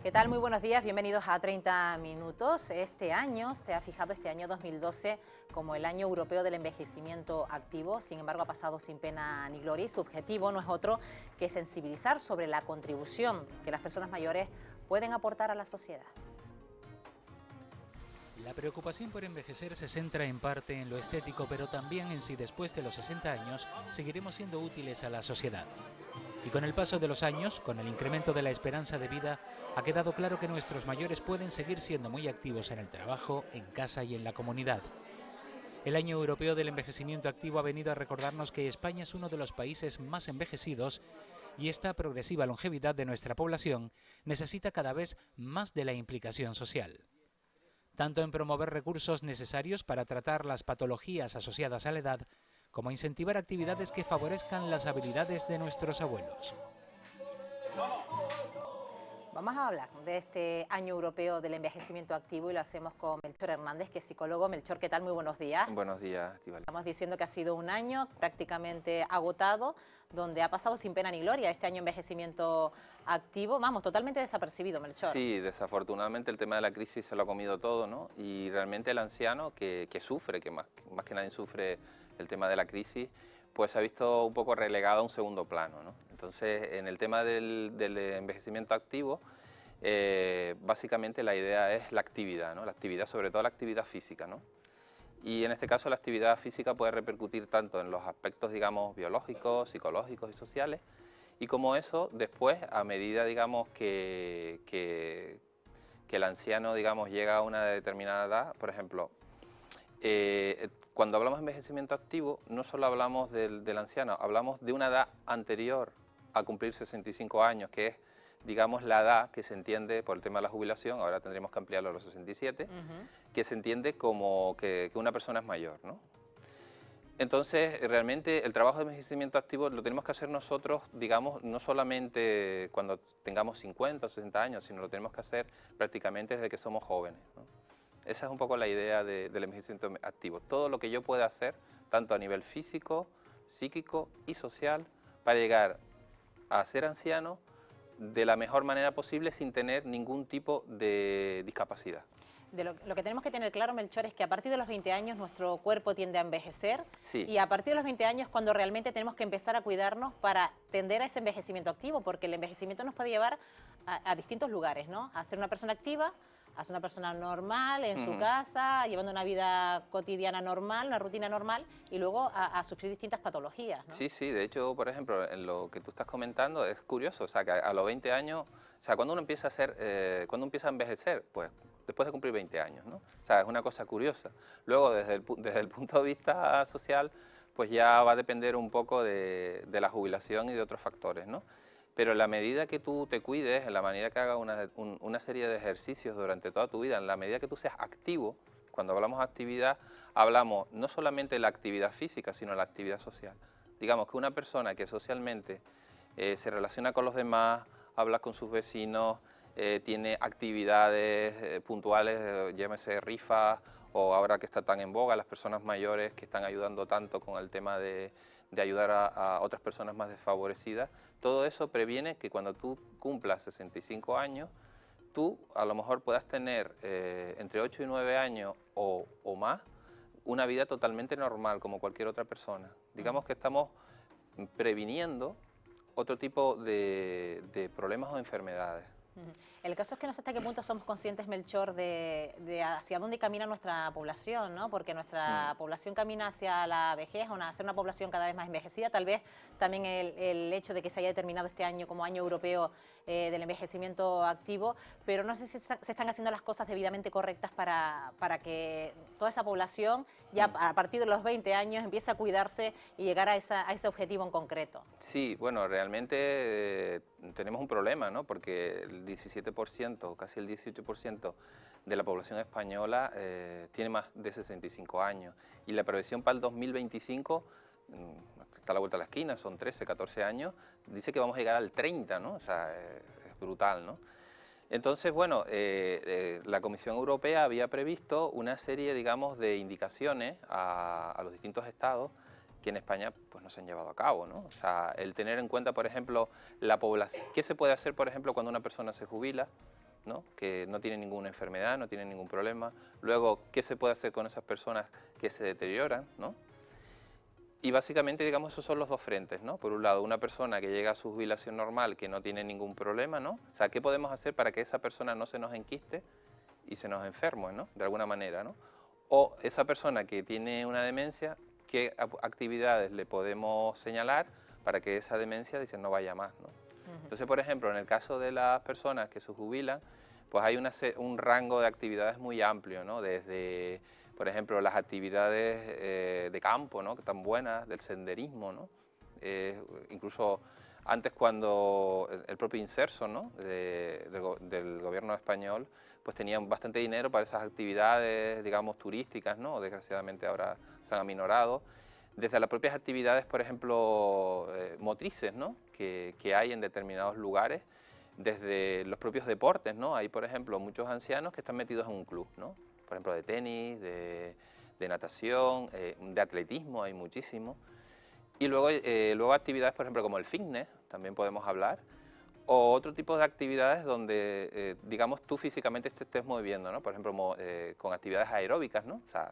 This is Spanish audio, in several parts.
¿Qué tal? Muy buenos días, bienvenidos a 30 Minutos. Este año se ha fijado, este año 2012, como el año europeo del envejecimiento activo. Sin embargo, ha pasado sin pena ni gloria y su objetivo no es otro que sensibilizar sobre la contribución que las personas mayores pueden aportar a la sociedad. La preocupación por envejecer se centra en parte en lo estético, pero también en si después de los 60 años seguiremos siendo útiles a la sociedad. Y con el paso de los años, con el incremento de la esperanza de vida, ha quedado claro que nuestros mayores pueden seguir siendo muy activos en el trabajo, en casa y en la comunidad. El Año Europeo del Envejecimiento Activo ha venido a recordarnos que España es uno de los países más envejecidos y esta progresiva longevidad de nuestra población necesita cada vez más de la implicación social. Tanto en promover recursos necesarios para tratar las patologías asociadas a la edad, como incentivar actividades que favorezcan las habilidades de nuestros abuelos. Vamos a hablar de este Año Europeo del Envejecimiento Activo y lo hacemos con Melchor Hernández, que es psicólogo. Melchor, ¿qué tal? Muy buenos días. Buenos días, Estíbaliz. Estamos diciendo que ha sido un año prácticamente agotado, donde ha pasado sin pena ni gloria este año envejecimiento activo. Vamos, totalmente desapercibido, Melchor. Sí, desafortunadamente el tema de la crisis se lo ha comido todo, ¿no? Y realmente el anciano que sufre, que más que nadie sufre el tema de la crisis, pues se ha visto un poco relegado a un segundo plano, ¿no? Entonces, en el tema del envejecimiento activo, básicamente la idea es la actividad, ¿no? La actividad, sobre todo la actividad física, ¿no? Y en este caso la actividad física puede repercutir tanto en los aspectos, digamos, biológicos, psicológicos y sociales, y como eso, después, a medida, digamos, que el anciano, digamos, llega a una determinada edad, por ejemplo, cuando hablamos de envejecimiento activo, no solo hablamos del anciano, hablamos de una edad anterior a cumplir 65 años, que es, digamos, la edad que se entiende por el tema de la jubilación, ahora tendremos que ampliarlo a los 67, que se entiende como que una persona es mayor, ¿no? Entonces, realmente el trabajo de envejecimiento activo lo tenemos que hacer nosotros, digamos, no solamente cuando tengamos 50 o 60 años, sino lo tenemos que hacer prácticamente desde que somos jóvenes, ¿no? Esa es un poco la idea del envejecimiento activo. Todo lo que yo pueda hacer, tanto a nivel físico, psíquico y social, para llegar a ser anciano de la mejor manera posible sin tener ningún tipo de discapacidad. Lo que tenemos que tener claro, Melchor, es que a partir de los 20 años nuestro cuerpo tiende a envejecer, sí. Y a partir de los 20 años cuando realmente tenemos que empezar a cuidarnos para tender a ese envejecimiento activo, porque el envejecimiento nos puede llevar a distintos lugares, ¿no? A ser una persona activa, a ser una persona normal en su casa, llevando una vida cotidiana normal, una rutina normal, y luego a sufrir distintas patologías, ¿no? Sí, sí, de hecho, por ejemplo, en lo que tú estás comentando es curioso, o sea, que a los 20 años, o sea, cuando uno empieza cuando empieza a envejecer, pues después de cumplir 20 años, ¿no? O sea, es una cosa curiosa. Luego, desde el punto de vista social, pues ya va a depender un poco de la jubilación y de otros factores, ¿no? Pero en la medida que tú te cuides, en la medida que hagas una serie de ejercicios durante toda tu vida, en la medida que tú seas activo, cuando hablamos de actividad, hablamos no solamente de la actividad física, sino de la actividad social. Digamos que una persona que socialmente se relaciona con los demás, habla con sus vecinos, tiene actividades puntuales, llámese rifas, o ahora que está tan en boga, las personas mayores que están ayudando tanto con el tema de ayudar a otras personas más desfavorecidas, todo eso previene que cuando tú cumplas 65 años, tú a lo mejor puedas tener entre 8 y 9 años o más, una vida totalmente normal como cualquier otra persona. Digamos que estamos previniendo otro tipo de problemas o enfermedades. El caso es que no sé hasta qué punto somos conscientes, Melchor, de hacia dónde camina nuestra población, ¿no? Porque nuestra población camina hacia la vejez, hacia una población cada vez más envejecida. Tal vez también el hecho de que se haya determinado este año como año europeo del envejecimiento activo, pero no sé si se están haciendo las cosas debidamente correctas para que toda esa población ya a partir de los 20 años empiece a cuidarse y llegar a ese objetivo en concreto. Sí, bueno, realmente tenemos un problema, ¿no? Porque el 17%, casi el 18% de la población española tiene más de 65 años y la previsión para el 2025 está a la vuelta de la esquina, son 13, 14 años, dice que vamos a llegar al 30, ¿no? O sea, es brutal, ¿no? Entonces, bueno, la Comisión Europea había previsto una serie, digamos, de indicaciones a los distintos estados que en España pues no se han llevado a cabo, ¿no? O sea, el tener en cuenta, por ejemplo, la población, ¿qué se puede hacer, por ejemplo, cuando una persona se jubila, ¿no? Que no tiene ninguna enfermedad, no tiene ningún problema? Luego, ¿qué se puede hacer con esas personas que se deterioran, ¿no? Y básicamente, digamos, esos son los dos frentes, ¿no? Por un lado, una persona que llega a su jubilación normal, que no tiene ningún problema, ¿no? O sea, ¿qué podemos hacer para que esa persona no se nos enquiste y se nos enferme, ¿no? De alguna manera, ¿no? O esa persona que tiene una demencia, ¿qué actividades le podemos señalar para que esa demencia, dicen, no vaya más, ¿no? Entonces, por ejemplo, en el caso de las personas que se jubilan, pues hay un rango de actividades muy amplio, ¿no? Desde, por ejemplo, las actividades de campo, ¿no? Que están buenas, del senderismo, ¿no? Incluso antes, cuando el propio Inserso, ¿no? Del gobierno español, pues tenían bastante dinero para esas actividades, digamos, turísticas, ¿no? Desgraciadamente ahora se han aminorado. Desde las propias actividades, por ejemplo, motrices, ¿no? Que hay en determinados lugares, desde los propios deportes, ¿no? Hay, por ejemplo, muchos ancianos que están metidos en un club, ¿no? Por ejemplo, de tenis, de natación, de atletismo, hay muchísimo. Y luego actividades, por ejemplo, como el fitness, también podemos hablar, o otro tipo de actividades donde, digamos, tú físicamente te estés moviendo, ¿no? Por ejemplo, con actividades aeróbicas, ¿no? O sea,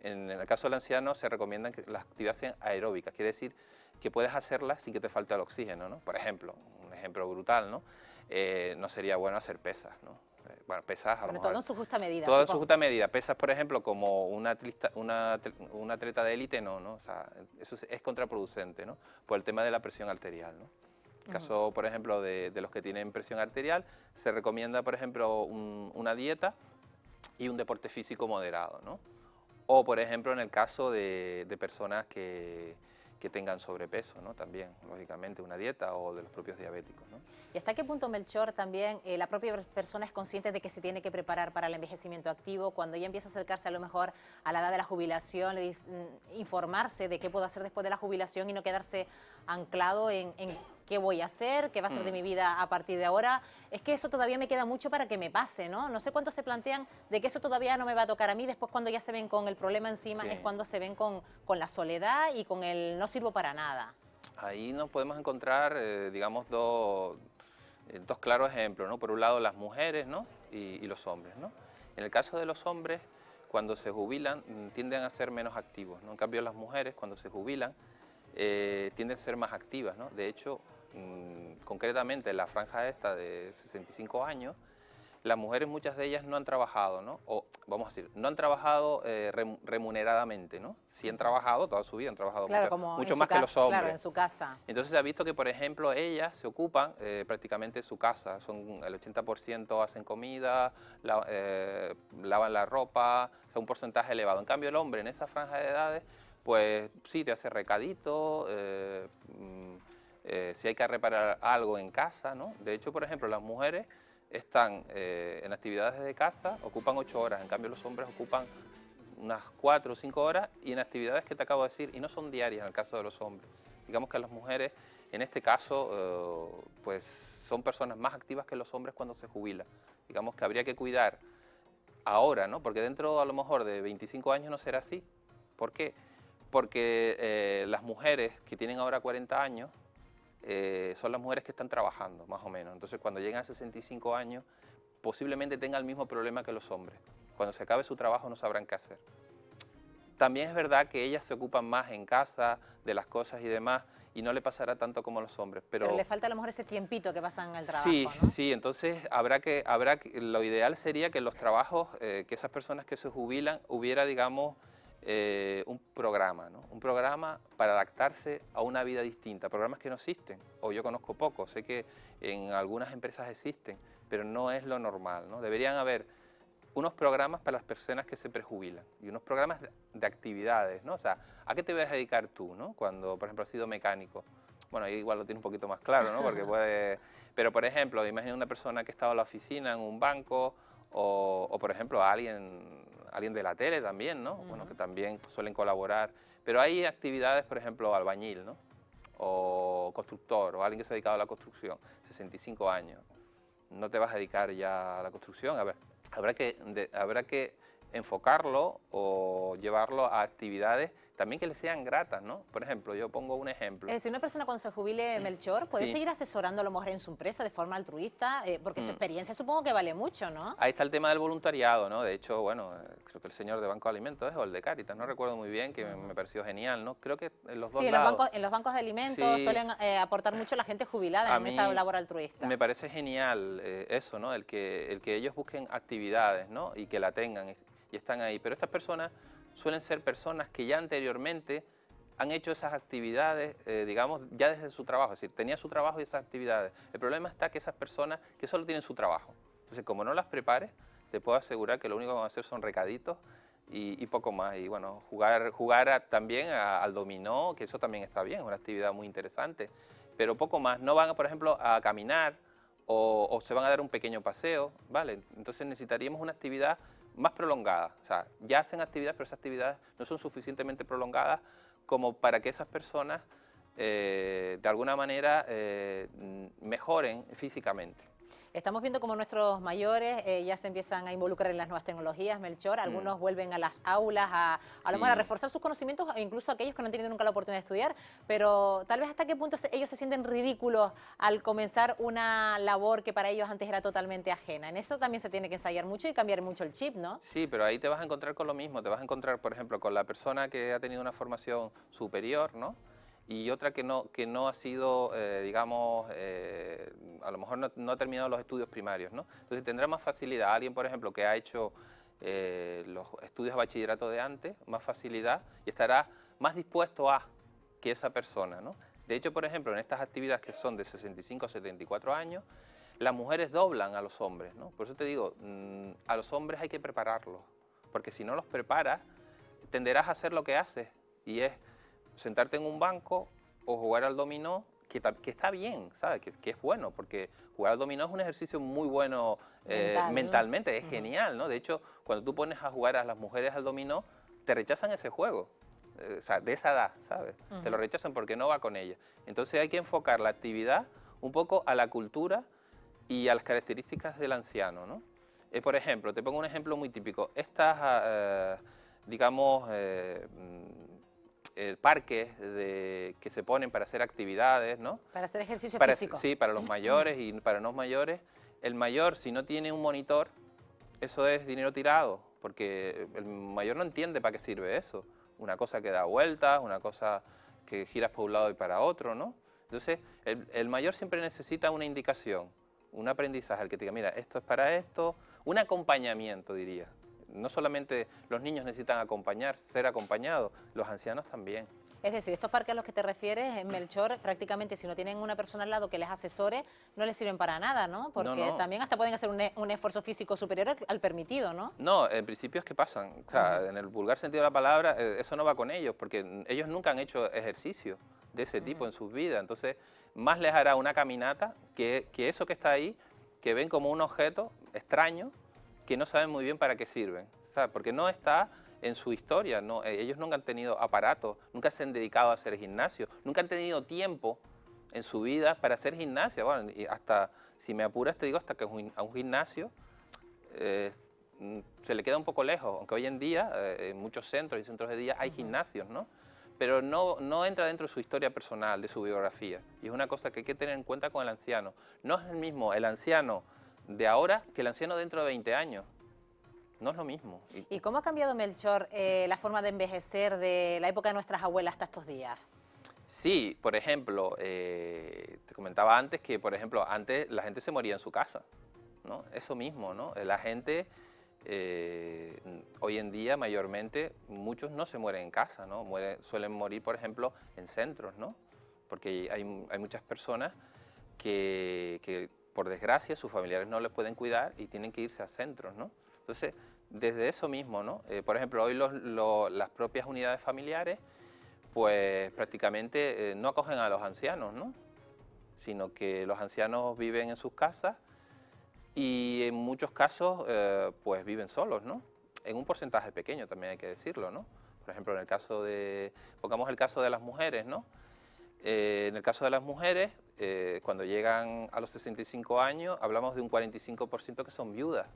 en el caso del anciano se recomiendan que las actividades sean aeróbicas, quiere decir que puedes hacerlas sin que te falte el oxígeno, ¿no? Por ejemplo, un ejemplo brutal, ¿no? No sería bueno hacer pesas, ¿no? Bueno, pesas a lo mejor, todo en su justa medida. todo en su justa medida. Pesas, por ejemplo, como un atleta de élite, no, ¿no? O sea, eso es contraproducente, ¿no? Por el tema de la presión arterial, ¿no? En el caso, por ejemplo, de los que tienen presión arterial, se recomienda, por ejemplo, una dieta y un deporte físico moderado, ¿no? O, por ejemplo, en el caso de personas que tengan sobrepeso, ¿no? También, lógicamente, una dieta, o de los propios diabéticos, ¿no? ¿Y hasta qué punto, Melchor, también la propia persona es consciente de que se tiene que preparar para el envejecimiento activo? Cuando ya empieza a acercarse a lo mejor a la edad de la jubilación, informarse de qué puedo hacer después de la jubilación y no quedarse anclado en qué voy a hacer, qué va a ser de mi vida a partir de ahora. Es que eso todavía me queda mucho para que me pase, ¿no? No sé cuánto se plantean de que eso todavía no me va a tocar a mí. Después, cuando ya se ven con el problema encima, Sí. es cuando se ven con la soledad y con el no sirvo para nada. Ahí nos podemos encontrar, digamos, dos claros ejemplos, ¿no? Por un lado, las mujeres, ¿no? y los hombres, ¿no? En el caso de los hombres, cuando se jubilan, tienden a ser menos activos, ¿no? En cambio, las mujeres, cuando se jubilan, tienden a ser más activas, ¿no? De hecho, concretamente en la franja esta de 65 años, las mujeres, muchas de ellas no han trabajado, ¿no? O, vamos a decir, no han trabajado remuneradamente, ¿no? Sí han trabajado toda su vida, han trabajado mucho más que los hombres. Claro, en su casa. Entonces se ha visto que, por ejemplo, ellas se ocupan prácticamente de su casa. El 80% hacen comida, lavan la ropa, o sea, un porcentaje elevado. En cambio, el hombre en esa franja de edades, pues sí, te hace recadito, si hay que reparar algo en casa, ¿no? De hecho, por ejemplo, las mujeres están en actividades de casa, ocupan 8 horas, en cambio los hombres ocupan unas 4 o 5 horas, y en actividades que te acabo de decir, y no son diarias en el caso de los hombres. Digamos que las mujeres, en este caso, pues son personas más activas que los hombres cuando se jubilan. Digamos que habría que cuidar ahora, ¿no? Porque dentro, a lo mejor, de 25 años no será así. ¿Por qué? Porque las mujeres que tienen ahora 40 años, son las mujeres que están trabajando, más o menos. Entonces, cuando llegan a 65 años, posiblemente tengan el mismo problema que los hombres. Cuando se acabe su trabajo no sabrán qué hacer. También es verdad que ellas se ocupan más en casa de las cosas y demás, y no le pasará tanto como a los hombres. Pero le falta a lo mejor ese tiempito que pasan en el trabajo, sí, ¿no? sí, entonces lo ideal sería que los trabajos, que esas personas que se jubilan, hubiera, digamos, un programa, ¿no? Un programa para adaptarse a una vida distinta, programas que no existen, o yo conozco pocos, sé que en algunas empresas existen, pero no es lo normal, ¿no? Deberían haber unos programas para las personas que se prejubilan y unos programas de actividades, ¿no? O sea, ¿a qué te vas a dedicar tú, ¿no? Cuando, por ejemplo, has sido mecánico. Bueno, ahí igual lo tienes un poquito más claro, ¿no? Porque puede... Pero, por ejemplo, imagina una persona que ha estado en la oficina, en un banco, o por ejemplo, alguien de la tele también, ¿no? Bueno, que también suelen colaborar. Pero hay actividades, por ejemplo, albañil, ¿no? o constructor, o alguien que se ha dedicado a la construcción, 65 años, no te vas a dedicar ya a la construcción. A ver, habrá que enfocarlo o llevarlo a actividades también que le sean gratas, ¿no? Por ejemplo, yo pongo un ejemplo. Es decir, una persona cuando se jubile, Melchor, puede Sí. seguir asesorando a lo mejor en su empresa de forma altruista, porque su experiencia supongo que vale mucho, ¿no? Ahí está el tema del voluntariado, ¿no? De hecho, bueno, creo que el señor de Banco de Alimentos o el de Cáritas, no recuerdo muy bien, que me pareció genial, ¿no? Creo que en los dos Sí, lados. en los bancos de alimentos Sí. suelen aportar mucho la gente jubilada A en mí esa labor altruista. Me parece genial eso, ¿no? El que ellos busquen actividades, ¿no? Y que la tengan y están ahí. Pero estas personas suelen ser personas que ya anteriormente han hecho esas actividades, digamos, ya desde su trabajo. Es decir, tenía su trabajo y esas actividades. El problema está que esas personas que solo tienen su trabajo. Entonces, como no las prepares, te puedo asegurar que lo único que van a hacer son recaditos y poco más. Y bueno, jugar también al dominó, que eso también está bien, es una actividad muy interesante. Pero poco más. No van, por ejemplo, a caminar o se van a dar un pequeño paseo, ¿vale? Entonces necesitaríamos una actividad más prolongada. O sea, ya hacen actividades, pero esas actividades no son suficientemente prolongadas como para que esas personas de alguna manera mejoren físicamente. Estamos viendo como nuestros mayores ya se empiezan a involucrar en las nuevas tecnologías, Melchor. Algunos vuelven a las aulas a lo mejor a reforzar sus conocimientos, e incluso aquellos que no han tenido nunca la oportunidad de estudiar. Pero tal vez hasta qué punto ellos se sienten ridículos al comenzar una labor que para ellos antes era totalmente ajena. En eso también se tiene que ensayar mucho y cambiar mucho el chip, ¿no? Sí, pero ahí te vas a encontrar con lo mismo. Te vas a encontrar, por ejemplo, con la persona que ha tenido una formación superior, ¿no? Y otra que no ha sido, digamos, a lo mejor no ha terminado los estudios primarios, ¿no? Entonces tendrá más facilidad. Alguien, por ejemplo, que ha hecho los estudios de bachillerato de antes, más facilidad y estará más dispuesto a que esa persona, ¿no? De hecho, por ejemplo, en estas actividades que son de 65 a 74 años, las mujeres doblan a los hombres, ¿no? Por eso te digo, a los hombres hay que prepararlos, porque si no los preparas, tenderás a hacer lo que haces, y es sentarte en un banco o jugar al dominó, que está bien, ¿sabes? Que es bueno, porque jugar al dominó es un ejercicio muy bueno mentalmente, es genial, ¿no? De hecho, cuando tú pones a jugar a las mujeres al dominó, te rechazan ese juego, o sea, de esa edad, ¿sabes? Te lo rechazan porque no va con ella. Entonces hay que enfocar la actividad un poco a la cultura y a las características del anciano, ¿no? Por ejemplo, te pongo un ejemplo muy típico. Estas, digamos, parques que se ponen para hacer actividades, ¿no? Para hacer ejercicio físico. Sí, para los mayores y para los mayores. El mayor, si no tiene un monitor, eso es dinero tirado, porque el mayor no entiende para qué sirve eso. Una cosa que da vueltas, una cosa que giras para un lado y para otro, ¿no? Entonces, el mayor siempre necesita una indicación, un aprendizaje, el que te diga, mira, esto es para esto, un acompañamiento, diría. No solamente los niños necesitan ser acompañados, los ancianos también. Es decir, estos parques a los que te refieres, Melchor, prácticamente si no tienen una persona al lado que les asesore, no les sirven para nada, ¿no? Porque también hasta pueden hacer un esfuerzo físico superior al permitido, ¿no? No, en principio es que pasan. O sea, en el vulgar sentido de la palabra, eso no va con ellos, porque ellos nunca han hecho ejercicio de ese tipo en sus vidas. Entonces, más les hará una caminata que eso que está ahí, que ven como un objeto extraño, que no saben muy bien para qué sirven, ¿sabes? Porque no está en su historia, no, ellos nunca han tenido aparatos, nunca se han dedicado a hacer gimnasio, nunca han tenido tiempo en su vida para hacer gimnasia. Bueno, y hasta, si me apuras, te digo, hasta que a un gimnasio se le queda un poco lejos, aunque hoy en día en muchos centros y centros de día hay gimnasios, ¿no? Pero no entra dentro de su historia personal, de su biografía, y es una cosa que hay que tener en cuenta con el anciano. No es el mismo el anciano de ahora que el anciano dentro de 20 años. No es lo mismo. ¿Y cómo ha cambiado, Melchor, la forma de envejecer de la época de nuestras abuelas hasta estos días? Sí, por ejemplo, te comentaba antes que, por ejemplo, antes la gente se moría en su casa, ¿no? Eso mismo, ¿no? La gente, hoy en día, mayormente, muchos no se mueren en casa, ¿no? Suelen morir, por ejemplo, en centros, ¿no? Porque hay muchas personas que por desgracia, sus familiares no les pueden cuidar y tienen que irse a centros, ¿no? Entonces, desde eso mismo, ¿no? Por ejemplo, hoy las propias unidades familiares, pues prácticamente no acogen a los ancianos, ¿no? Sino que los ancianos viven en sus casas y en muchos casos, pues viven solos, ¿no? En un porcentaje pequeño, también hay que decirlo, ¿no? Por ejemplo, pongamos el caso de las mujeres, ¿no? En el caso de las mujeres, cuando llegan a los 65 años, hablamos de un 45% que son viudas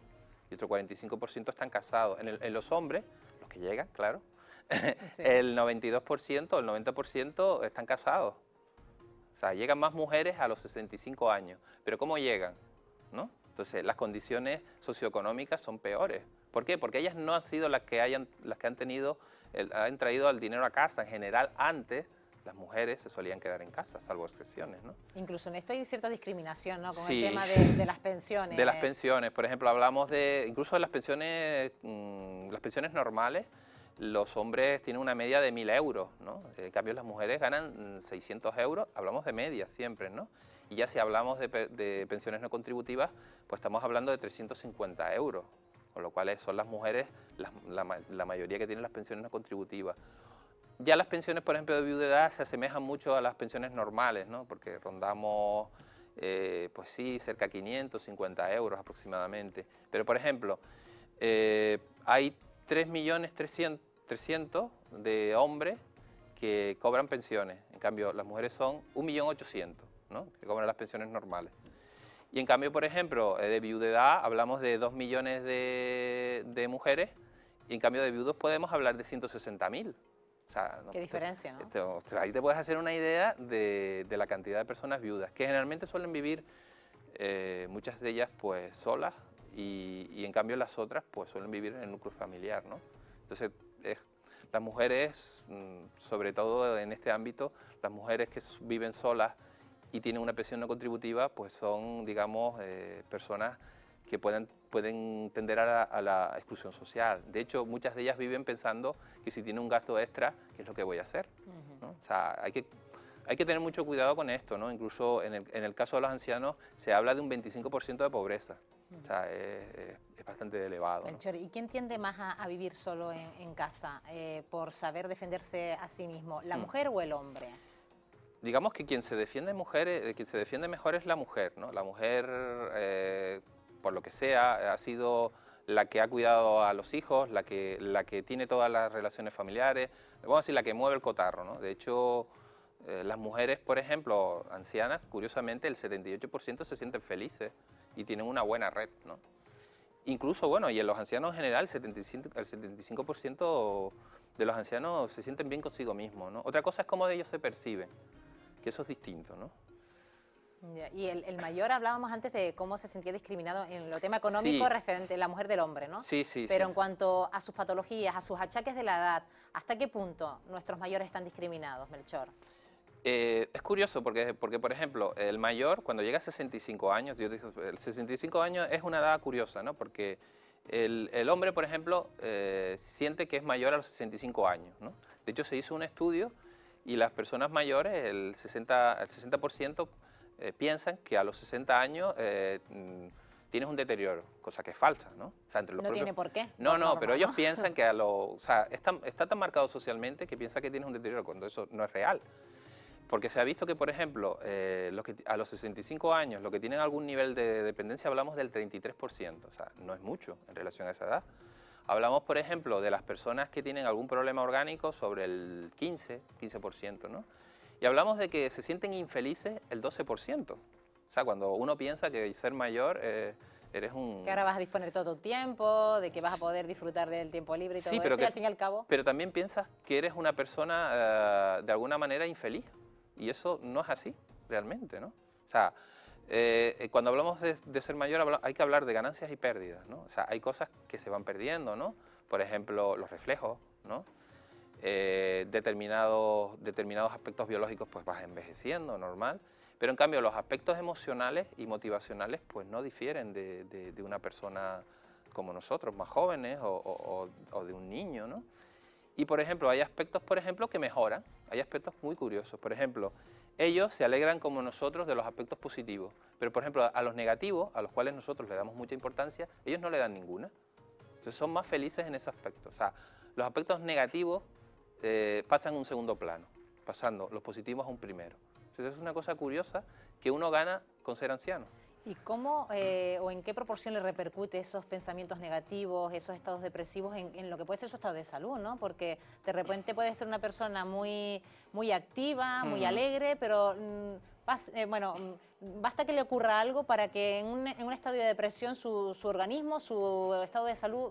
y otro 45% están casados. En los hombres, los que llegan, claro, sí. El 92% o el 90% están casados. O sea, llegan más mujeres a los 65 años. ¿Pero cómo llegan? ¿No? Entonces, las condiciones socioeconómicas son peores. ¿Por qué? Porque ellas no han sido las que han traído el dinero a casa. En general, antes, las mujeres se solían quedar en casa, salvo excepciones, ¿no? Incluso en esto hay cierta discriminación, ¿no? Con sí, el tema de las pensiones. De las pensiones, por ejemplo, hablamos incluso de las pensiones normales. Los hombres tienen una media de 1.000 euros, ¿no? En cambio, las mujeres ganan 600 euros, hablamos de media siempre, ¿no? Y ya si hablamos de pensiones no contributivas, pues estamos hablando de 350 euros, con lo cual son las mujeres la mayoría que tienen las pensiones no contributivas. Ya las pensiones, por ejemplo, de viudedad se asemejan mucho a las pensiones normales, ¿no? Porque rondamos, pues sí, cerca de 550 euros aproximadamente. Pero, por ejemplo, hay 3.300.000 de hombres que cobran pensiones. En cambio, las mujeres son 1.800.000, ¿no? Que cobran las pensiones normales. Y en cambio, por ejemplo, de viudedad hablamos de 2 millones de mujeres y en cambio de viudos podemos hablar de 160.000. O sea, qué diferencia, ¿no? Ahí te puedes hacer una idea de la cantidad de personas viudas, que generalmente suelen vivir, muchas de ellas, pues solas, y en cambio las otras pues suelen vivir en el núcleo familiar, ¿no? Entonces, las mujeres, sobre todo en este ámbito, las mujeres que viven solas y tienen una pensión no contributiva, pues son, digamos, personas que pueden tender a la exclusión social. De hecho, muchas de ellas viven pensando que si tienen un gasto extra, ¿qué es lo que voy a hacer? ¿No? O sea, hay que tener mucho cuidado con esto, ¿no? Incluso en el caso de los ancianos se habla de un 25% de pobreza. O sea, es bastante elevado, ¿no? Melchor, ¿y quién tiende más a vivir solo en casa por saber defenderse a sí mismo, la mujer o el hombre? Digamos que quien se defiende mejor es la mujer, ¿no? La mujer, por lo que sea, ha sido la que ha cuidado a los hijos, la que tiene todas las relaciones familiares, vamos a decir, la que mueve el cotarro, ¿no? De hecho, las mujeres, por ejemplo, ancianas, curiosamente, el 78% se sienten felices y tienen una buena red, ¿no? Incluso, bueno, y en los ancianos en general, el 75% de los ancianos se sienten bien consigo mismos, ¿no? Otra cosa es cómo ellos se perciben, que eso es distinto, ¿no? Y el mayor, hablábamos antes de cómo se sentía discriminado en lo tema económico, sí, referente a la mujer del hombre, ¿no? Sí, sí. Pero sí, en cuanto a sus patologías, a sus achaques de la edad, ¿hasta qué punto nuestros mayores están discriminados, Melchor? Es curioso porque, por ejemplo, el mayor, cuando llega a 65 años, yo digo, el 65 años es una edad curiosa, ¿no? Porque el hombre, por ejemplo, siente que es mayor a los 65 años, ¿no? De hecho, se hizo un estudio y las personas mayores, el 60% piensan que a los 60 años tienes un deterioro, cosa que es falsa, ¿no? O sea, no tiene por qué. No, pero ellos piensan que o sea, está tan marcado socialmente que piensa que tienes un deterioro cuando eso no es real. Porque se ha visto que, por ejemplo, a los 65 años, los que tienen algún nivel de dependencia, hablamos del 33%, o sea, no es mucho en relación a esa edad. Hablamos, por ejemplo, de las personas que tienen algún problema orgánico sobre el 15%, ¿no? Y hablamos de que se sienten infelices el 12%. O sea, cuando uno piensa que ser mayor eres un... Que ahora vas a disponer todo tu tiempo, de que vas a poder disfrutar del tiempo libre y todo eso, y al fin y al cabo... Pero también piensas que eres una persona, de alguna manera, infeliz. Y eso no es así, realmente, ¿no? O sea, cuando hablamos de ser mayor, hay que hablar de ganancias y pérdidas, ¿no? O sea, hay cosas que se van perdiendo, ¿no? Por ejemplo, los reflejos, ¿no? Determinados aspectos biológicos, pues vas envejeciendo, normal. Pero en cambio, los aspectos emocionales y motivacionales, pues no difieren de una persona como nosotros, más jóvenes, o de un niño, ¿no? Y, por ejemplo, hay aspectos, por ejemplo, que mejoran. Hay aspectos muy curiosos. Por ejemplo, ellos se alegran como nosotros de los aspectos positivos. Pero, por ejemplo, a los negativos, a los cuales nosotros le damos mucha importancia, ellos no le dan ninguna. Entonces son más felices en ese aspecto. O sea, los aspectos negativos pasan a un segundo plano, pasando los positivos a un primero. Entonces es una cosa curiosa que uno gana con ser anciano. ¿Y cómo o en qué proporción le repercute esos pensamientos negativos, esos estados depresivos en lo que puede ser su estado de salud, ¿no? Porque de repente puede ser una persona muy activa, muy alegre, pero basta que le ocurra algo para que en un estado de depresión su organismo, su estado de salud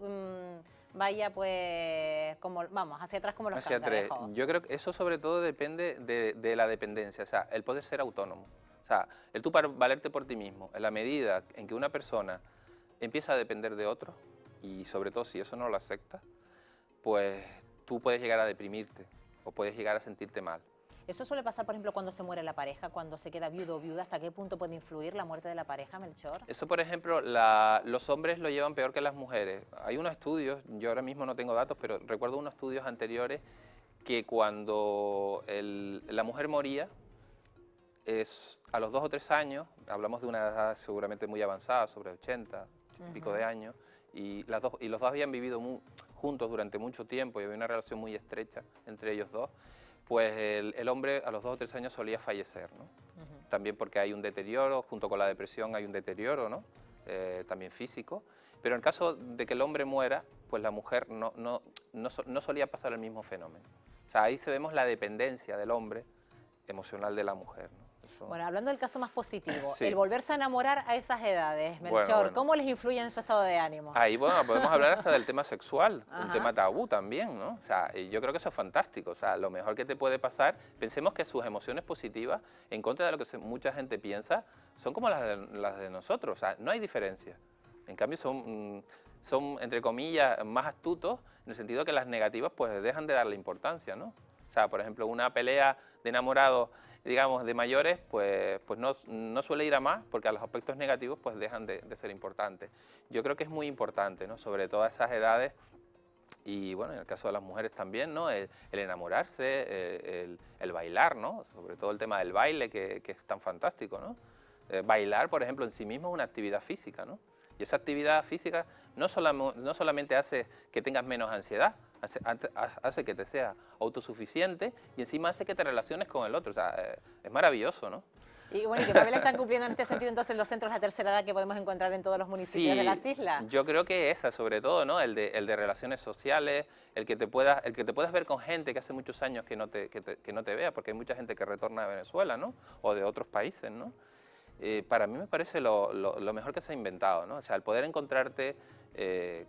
vaya pues como vamos hacia atrás como los cangrejos. Yo creo que eso sobre todo depende de la dependencia, o sea, el poder ser autónomo. O sea, el tú valerte por ti mismo, en la medida en que una persona empieza a depender de otro, y sobre todo si eso no lo acepta, pues tú puedes llegar a deprimirte o puedes llegar a sentirte mal. ¿Eso suele pasar, por ejemplo, cuando se muere la pareja, cuando se queda viudo o viuda? ¿Hasta qué punto puede influir la muerte de la pareja, Melchor? Eso, por ejemplo, los hombres lo llevan peor que las mujeres. Hay unos estudios, yo ahora mismo no tengo datos, pero recuerdo unos estudios anteriores que cuando la mujer moría, a los 2 o 3 años, hablamos de una edad seguramente muy avanzada, sobre 80 y pico de años, y los dos habían vivido juntos durante mucho tiempo y había una relación muy estrecha entre ellos dos, pues el hombre a los 2 o 3 años solía fallecer, ¿no? También porque hay un deterioro, junto con la depresión hay un deterioro, ¿no? También físico, pero en el caso de que el hombre muera, pues la mujer no solía pasar el mismo fenómeno. O sea, ahí vemos la dependencia del hombre emocional de la mujer, ¿no? Bueno, hablando del caso más positivo, sí. El volverse a enamorar a esas edades, Melchor, bueno. ¿cómo les influye en su estado de ánimo? Ahí, bueno, podemos hablar hasta del tema sexual, un tema tabú también, ¿no? O sea, yo creo que eso es fantástico, o sea, lo mejor que te puede pasar, pensemos que sus emociones positivas, en contra de lo que mucha gente piensa, son como las de nosotros, o sea, no hay diferencia. En cambio, son, entre comillas, más astutos, en el sentido que las negativas, pues, dejan de darle importancia, ¿no? O sea, por ejemplo, una pelea de enamorados, digamos, de mayores, pues no suele ir a más, porque a los aspectos negativos pues dejan de ser importantes. Yo creo que es muy importante, ¿no? Sobre todo a esas edades, y bueno, en el caso de las mujeres también, ¿no? El enamorarse, el bailar, ¿no? Sobre todo el tema del baile, que es tan fantástico, ¿no? Bailar, por ejemplo, en sí mismo es una actividad física, ¿no? Y esa actividad física no solamente hace que tengas menos ansiedad, hace que te seas autosuficiente y encima hace que te relaciones con el otro. O sea, es maravilloso, ¿no? Y bueno, ¿y qué papel están cumpliendo en este sentido entonces los centros de la tercera edad que podemos encontrar en todos los municipios de las islas? Yo creo que esa, sobre todo, ¿no? El de relaciones sociales, el que te puedas ver con gente que hace muchos años que no te vea, porque hay mucha gente que retorna de Venezuela, ¿no? O de otros países, ¿no? Para mí me parece lo mejor que se ha inventado, ¿no? O sea, el poder encontrarte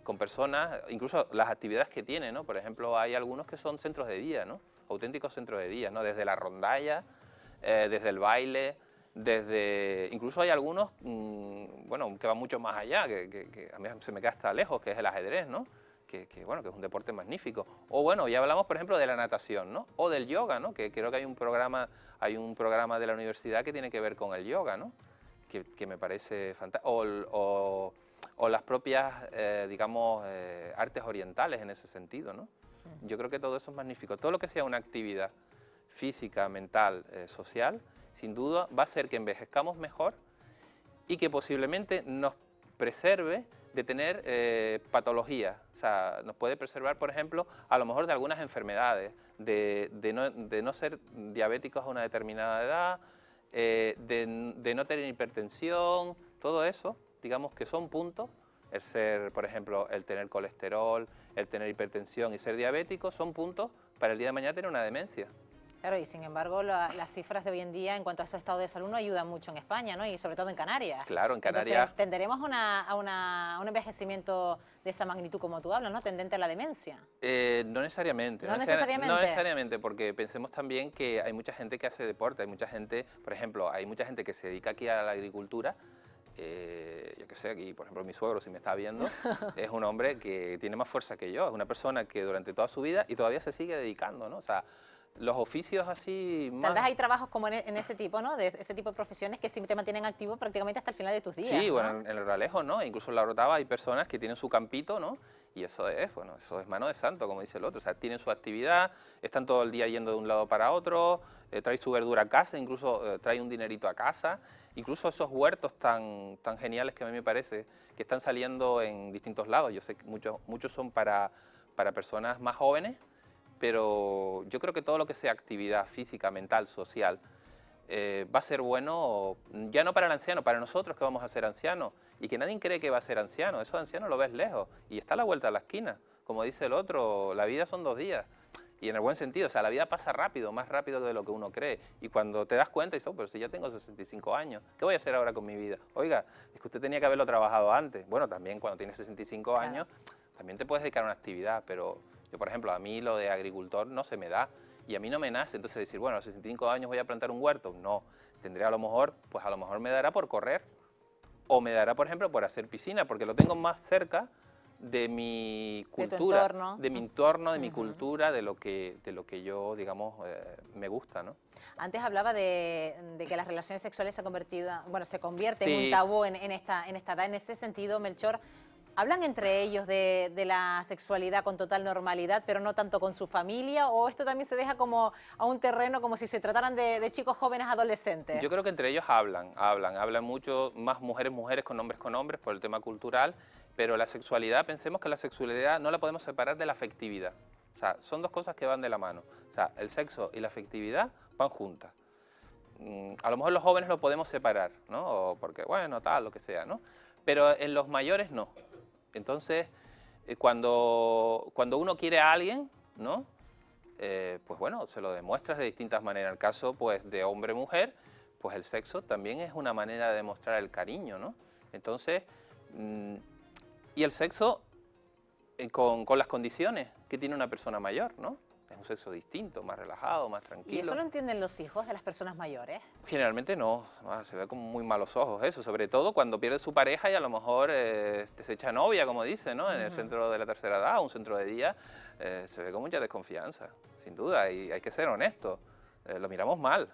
con personas, incluso las actividades que tienen, ¿no? Por ejemplo, hay algunos que son centros de día, ¿no? Auténticos centros de día, ¿no? Desde la rondalla, desde el baile, incluso hay algunos, bueno, que van mucho más allá, que a mí se me queda hasta lejos, que es el ajedrez, ¿no? Bueno, que es un deporte magnífico. O bueno, ya hablamos, por ejemplo, de la natación, ¿no? O del yoga, ¿no? Que creo que hay un programa de la universidad que tiene que ver con el yoga, ¿no? Que me parece fantástico. O las propias, digamos, artes orientales en ese sentido, ¿no? Yo creo que todo eso es magnífico. Todo lo que sea una actividad física, mental, social, sin duda va a hacer que envejezcamos mejor y que posiblemente nos preserve de tener patologías. O sea, nos puede preservar, por ejemplo, a lo mejor de algunas enfermedades, de no ser diabéticos a una determinada edad, de no tener hipertensión, todo eso, digamos que son puntos, el ser, por ejemplo, el tener colesterol, el tener hipertensión y ser diabético, son puntos para el día de mañana tener una demencia. Claro, y sin embargo las cifras de hoy en día en cuanto a su estado de salud no ayudan mucho en España, ¿no? Y sobre todo en Canarias. Claro, en Canarias. Entonces, tenderemos a un envejecimiento de esa magnitud como tú hablas, ¿no? Tendente a la demencia. No necesariamente. ¿No necesariamente? No necesariamente, porque pensemos también que hay mucha gente que hace deporte, hay mucha gente, por ejemplo, hay mucha gente que se dedica aquí a la agricultura. Yo qué sé, aquí, por ejemplo, mi suegro, si me está viendo, es un hombre que tiene más fuerza que yo, es una persona que durante toda su vida y todavía se sigue dedicando, ¿no? O sea, los oficios así más... Tal vez hay trabajos como en ese tipo, ¿no? De ese tipo de profesiones que sí te mantienen activo prácticamente hasta el final de tus días. Sí, ¿no? bueno, en el Ralejo, ¿no? Incluso en la Orotava hay personas que tienen su campito, ¿no? Y eso es, bueno, eso es mano de santo, como dice el otro. O sea, tienen su actividad, están todo el día yendo de un lado para otro, trae su verdura a casa, incluso trae un dinerito a casa. Incluso esos huertos tan geniales que a mí me parece que están saliendo en distintos lados. Yo sé que muchos son para personas más jóvenes, pero yo creo que todo lo que sea actividad física, mental, social, va a ser bueno, ya no para el anciano, para nosotros que vamos a ser ancianos, y que nadie cree que va a ser anciano, esos ancianos lo ves lejos, y está a la vuelta de la esquina, como dice el otro, la vida son 2 días, y en el buen sentido, o sea, la vida pasa rápido, más rápido de lo que uno cree, y cuando te das cuenta, dices, oh, pero si ya tengo 65 años, ¿qué voy a hacer ahora con mi vida? Oiga, es que usted tenía que haberlo trabajado antes. Bueno, también cuando tienes 65 años, también te puedes dedicar a una actividad, pero yo, por ejemplo, a mí lo de agricultor no se me da, y a mí no me nace, entonces decir, bueno, a los 65 años voy a plantar un huerto, no, tendré a lo mejor, pues a lo mejor me dará por correr, o me dará, por ejemplo, por hacer piscina, porque lo tengo más cerca de mi cultura, de mi entorno, de mi cultura, de lo que yo, digamos, me gusta, ¿no? Antes hablaba de que las relaciones sexuales se convierten en un tabú en esta edad. En ese sentido, Melchor, ¿hablan entre ellos de la sexualidad con total normalidad, pero no tanto con su familia? ¿O esto también se deja como a un terreno como si se trataran de chicos jóvenes adolescentes? Yo creo que entre ellos hablan mucho, más mujeres con hombres por el tema cultural, pero la sexualidad, pensemos que la sexualidad no la podemos separar de la afectividad. O sea, son 2 cosas que van de la mano. O sea, el sexo y la afectividad van juntas. A lo mejor los jóvenes lo podemos separar, ¿no? O porque, bueno, tal, lo que sea, ¿no? Pero en los mayores no. Entonces, cuando uno quiere a alguien, ¿no? Pues bueno, se lo demuestras de distintas maneras. En el caso, pues, de hombre-mujer, pues el sexo también es una manera de demostrar el cariño, ¿no? Entonces, y el sexo con las condiciones que tiene una persona mayor, ¿no? Es un sexo distinto, más relajado, más tranquilo. ¿Y eso lo entienden los hijos de las personas mayores? Generalmente no, se ve con muy malos ojos eso, sobre todo cuando pierde su pareja y a lo mejor se echa novia, como dice, ¿no? En el centro de la tercera edad, un centro de día, se ve con mucha desconfianza, sin duda, y hay que ser honestos, lo miramos mal.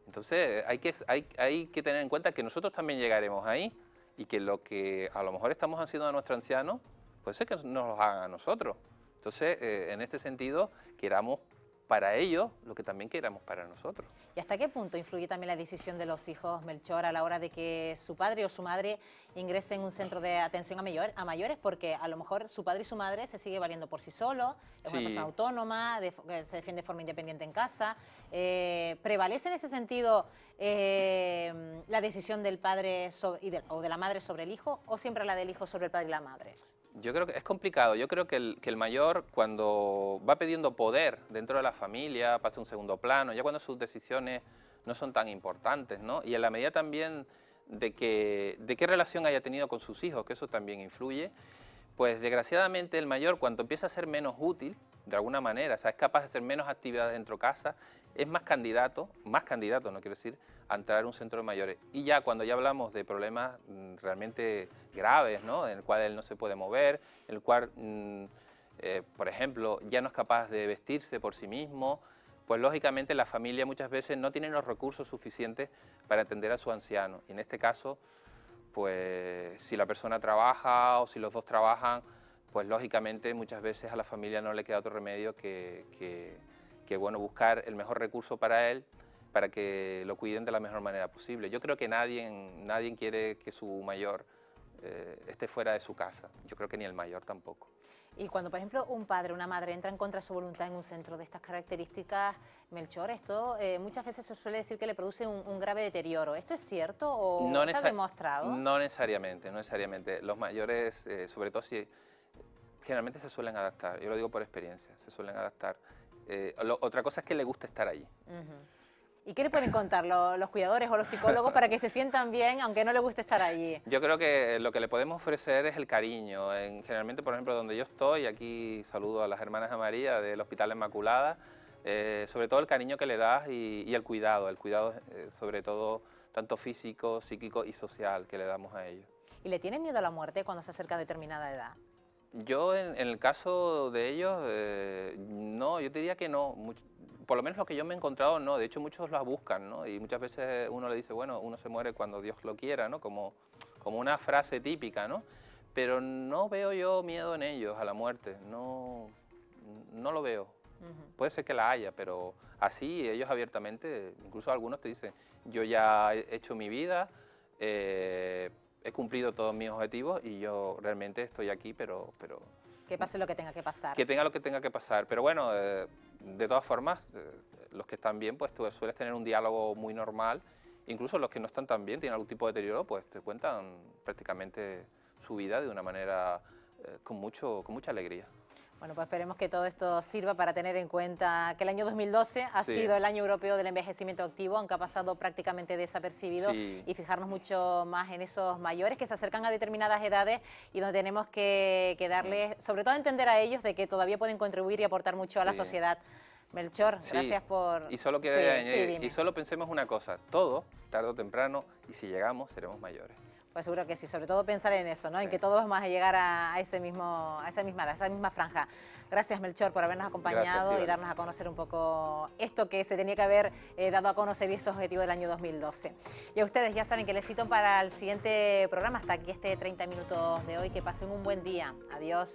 Entonces hay que tener en cuenta que nosotros también llegaremos ahí y que lo que a lo mejor estamos haciendo a nuestros ancianos, puede ser que nos lo hagan a nosotros. Entonces, en este sentido, queramos para ellos lo que también queramos para nosotros. ¿Y hasta qué punto influye también la decisión de los hijos, Melchor, a la hora de que su padre o su madre ingrese en un centro de atención a mayores? Porque a lo mejor su padre y su madre se sigue valiendo por sí solo, es una persona autónoma, que se defiende de forma independiente en casa. ¿Prevalece en ese sentido la decisión del padre o de la madre sobre el hijo, o siempre la del hijo sobre el padre y la madre? Yo creo que es complicado. Yo creo que el mayor, cuando va pidiendo poder dentro de la familia, pasa a un segundo plano, ya cuando sus decisiones no son tan importantes, ¿no? Y en la medida también de qué relación haya tenido con sus hijos, que eso también influye, pues desgraciadamente el mayor, cuando empieza a ser menos útil, de alguna manera, o sea, es capaz de hacer menos actividades dentro de casa, es más candidato, no quiero decir, a entrar a un centro de mayores. Y ya cuando ya hablamos de problemas realmente graves, ¿no? En el cual él no se puede mover, en el cual, por ejemplo, ya no es capaz de vestirse por sí mismo, pues lógicamente la familia muchas veces no tiene los recursos suficientes para atender a su anciano. Y en este caso, pues si la persona trabaja o si los 2 trabajan, pues lógicamente muchas veces a la familia no le queda otro remedio que bueno, buscar el mejor recurso para él, para que lo cuiden de la mejor manera posible. Yo creo que nadie quiere que su mayor esté fuera de su casa. Yo creo que ni el mayor tampoco. Y cuando, por ejemplo, un padre o una madre entra en contra de su voluntad en un centro de estas características, Melchor, esto muchas veces se suele decir que le produce un grave deterioro. ¿Esto es cierto o no está demostrado? No necesariamente. Los mayores, sobre todo si generalmente se suelen adaptar. Yo lo digo por experiencia, se suelen adaptar. Otra cosa es que le gusta estar allí. ¿Y qué le pueden contar los cuidadores o los psicólogos para que se sientan bien, aunque no les guste estar allí? Yo creo que lo que le podemos ofrecer es el cariño. Generalmente, por ejemplo, donde yo estoy, aquí saludo a las hermanas de María del Hospital Inmaculada, sobre todo el cariño que le das y el cuidado sobre todo tanto físico, psíquico y social que le damos a ellos. ¿Y le tienen miedo a la muerte cuando se acerca a determinada edad? Yo, en el caso de ellos, no, yo diría que no. Por lo menos lo que yo me he encontrado, no. De hecho, muchos las buscan, ¿no? Y muchas veces uno le dice, bueno, uno se muere cuando Dios lo quiera, ¿no? Como una frase típica, ¿no? Pero no veo yo miedo en ellos a la muerte, no lo veo. Puede ser que la haya, pero así ellos abiertamente, incluso algunos te dicen, yo ya he hecho mi vida, he cumplido todos mis objetivos y yo realmente estoy aquí, pero que pase lo que tenga que pasar. Que tenga lo que tenga que pasar. Pero bueno, de todas formas, los que están bien, pues tú sueles tener un diálogo muy normal. Incluso los que no están tan bien, tienen algún tipo de deterioro, pues te cuentan prácticamente su vida de una manera con mucha alegría. Bueno, pues esperemos que todo esto sirva para tener en cuenta que el año 2012 ha sido el año europeo del envejecimiento activo, aunque ha pasado prácticamente desapercibido, y fijarnos mucho más en esos mayores que se acercan a determinadas edades y donde tenemos que darles, sobre todo, a entender a ellos de que todavía pueden contribuir y aportar mucho a la sociedad. Melchor, gracias por... Y solo quiero añadir, y solo pensemos una cosa, todos, tarde o temprano, y si llegamos, seremos mayores. Pues seguro que sí, sobre todo pensar en eso, ¿no? En que todos vamos a llegar a esa misma franja. Gracias, Melchor, por habernos acompañado y darnos a conocer un poco esto que se tenía que haber dado a conocer y esos objetivos del año 2012. Y a ustedes ya saben que les cito para el siguiente programa. Hasta aquí 30 minutos de hoy. Que pasen un buen día. Adiós.